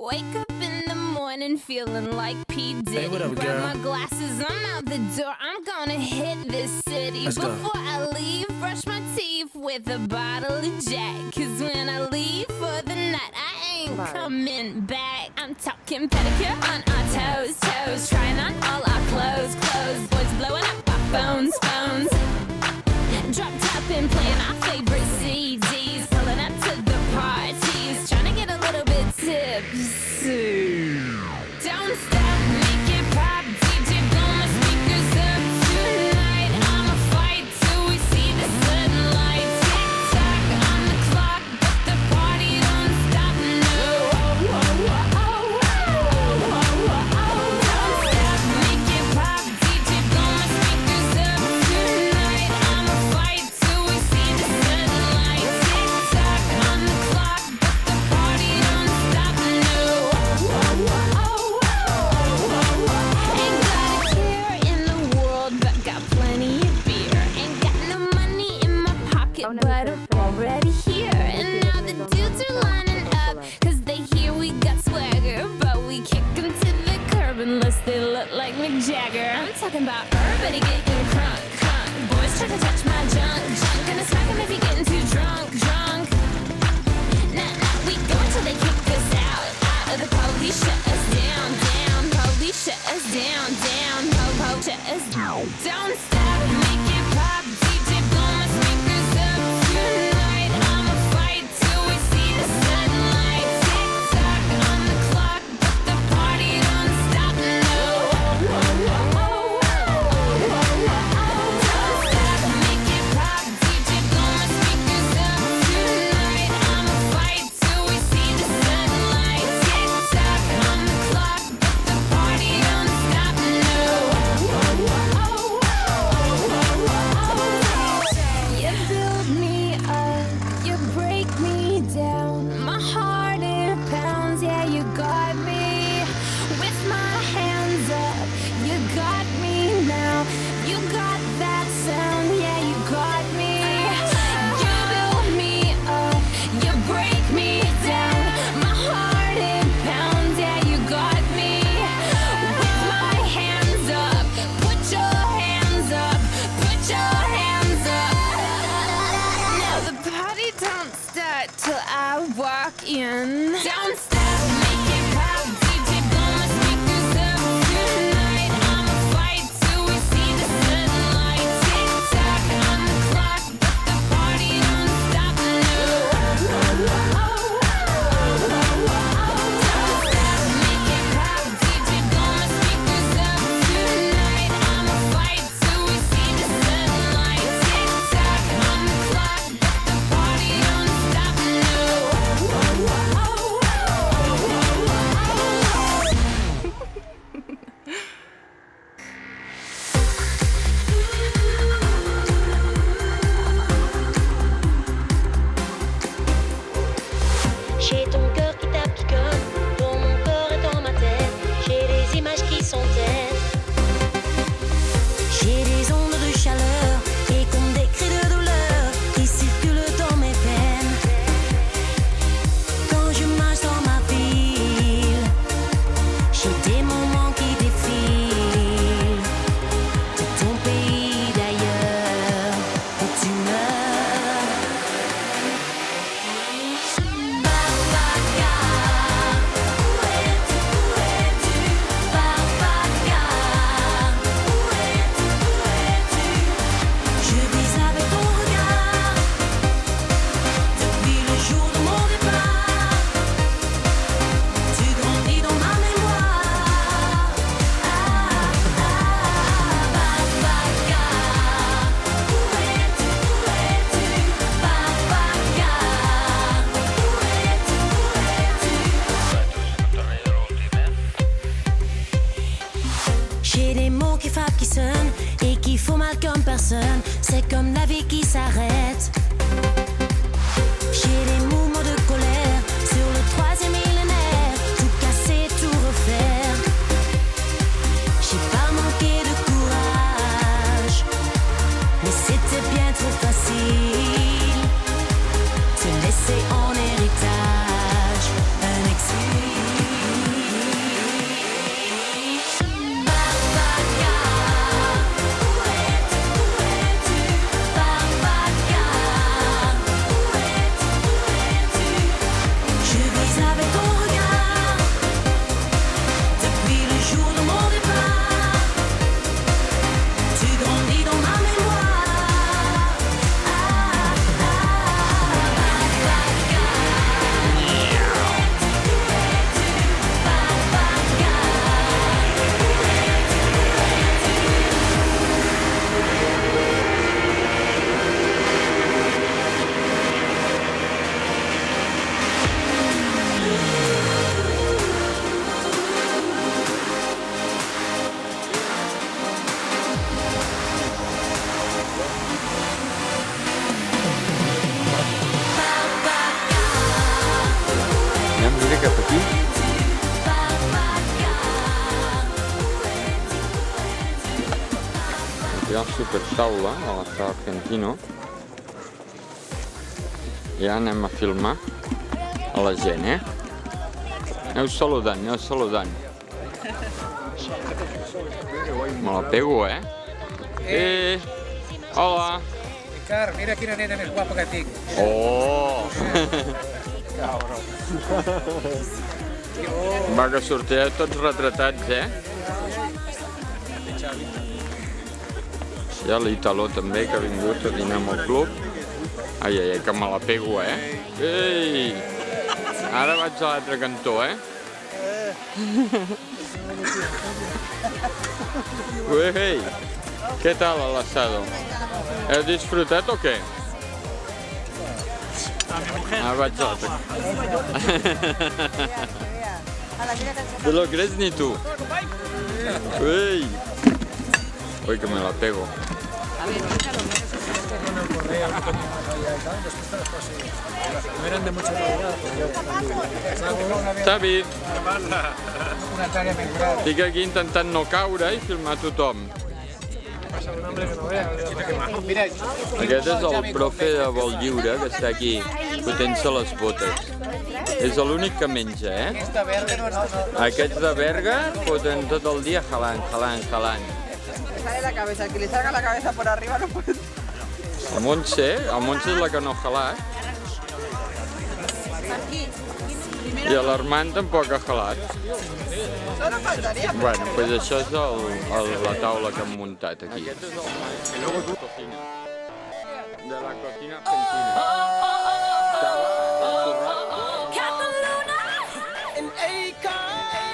Wake up in the morning feeling like P. Diddy. Hey, what up, Grab girl? my glasses, I'm out the door. I'm gonna hit this city. Let's go. Before I leave, brush my teeth with a bottle of Jack. Cause when I leave for the night, I ain't coming back. I'm talking pedicure on our toes, toes. Trying on all our clothes, clothes. Boys blowing up our phones, phones. Drop top and playing our favorite CDs. Pulling up to the parties. Trying to get a little bit tipsy. Don't stop, make it pop. DJ blow my speakers up tonight. I'ma fight till we see the sunlight. Tick tock on the clock, but the party don't stop. No. Don't stop, make it pop. DJ blow my speakers up tonight. I'ma fight till we see the sunlight. Tick tock on the clock, but the party don't stop. No. Ain't got a care in the world, but got plenty of beer. Ain't got no money in my pocket, but I'm already here. And now the dudes are lining up, cause they hear we got swagger. But we kick them to the curb unless they look like Mick Jagger. I'm talking about everybody getting crunk, crunk. Boys try to touch my junk, junk. Gonna smack him if he getting too drunk, drunk. Nah, nah, we go until they kick us out. Out of the police shut us down, down. Police shut us down, down. Po-po shut us down. Don't stop, make it pop. DJ blow my speakers up tonight. I'ma fight till we see the sunlight. Tick tock on the clock, but the party don't stop. No. Don't stop, make it pop. DJ blow my speakers up tonight. I'ma fight till we see the sunlight. Tick tock on the clock, but the party don't stop. No. You build me up, you break me down. My heart it pounds, yeah, you got me. With my hands up, you got me now. You got that sound, yeah, you got me. You build me up, you break me down. My heart it pounds, yeah, you got me. With my hands up, put your hands up, put your hands up. Now the party don't start till I walk in. Don't stop, make it pop. DJ blow my speakers up tonight. I'ma fight till we see the sunlight. Tick tock on the clock, but the party don't stop. No. Don't stop, make it pop. DJ blow my speakers up tonight. I'ma fight till we see the sunlight. Tick tock on the clock, but the party don't stop. No. J'ai ton cœur qui tape, qui colle, dans mon corps et dans ma tête. J'ai des images qui s'entêtent. J'ai des ondes de chaleur et comme des cris de douleur qui circulent dans mes veines. Quand je marche dans ma ville, j'ai des moments qui défilent. De ton pays d'ailleurs, où tu meurs. Barbaca, où es-tu, Barbaca, où es-tu, je vis avec ton regard, depuis le jour de mon départ, tu grandis dans ma mémoire. Barbaca, où es-tu, Barbaca, j'ai des mots qui frappent, qui sonnent et qui font mal comme personne. C'est comme la vie qui s'arrête. J'ai des mouvements de colère sur le troisième millénaire. Tout casser, tout refaire. J'ai pas manqué de courage, mais c'était bien trop facile. Se laisser en héritage un exil. supertaula a l'estat argentino. Ja anem a filmar a la gent, Aneu saludant, Me la pego, Hola! Ricard, mira quina nena més guapa que tinc. Oh! Va, que sortireu tots retratats, Hi ha l'Italo també, que ha vingut a dinar amb el club. Ai, que me la pego, Ei! Ara vaig a l'altre cantó, Ei! Què tal el asado? Heu disfrutat o què? Vaig a l'altre. ¿Te lo crees ni tú? Uy, uy, que me la pego. No eren de mucha calidad. Xavi, Una talla més gran. estic aquí intentant no caure i filmar tothom. Mira, Aquest és el profe de vol lliure que està aquí fotent-se les botes. És l'únic que menja, esta verde no. Aquests de Berga foten tot el dia jalant. Le sale la cabeza, el que le salga la cabeza por arriba no puede. El Montse és la que no ha jalat. I l'Armand tampoc ha jalat. Solo faltaría. Bueno, pues això és la taula que hem muntat aquí. Aquest és el cocina. De la cocina argentina. Cataluna! An acre.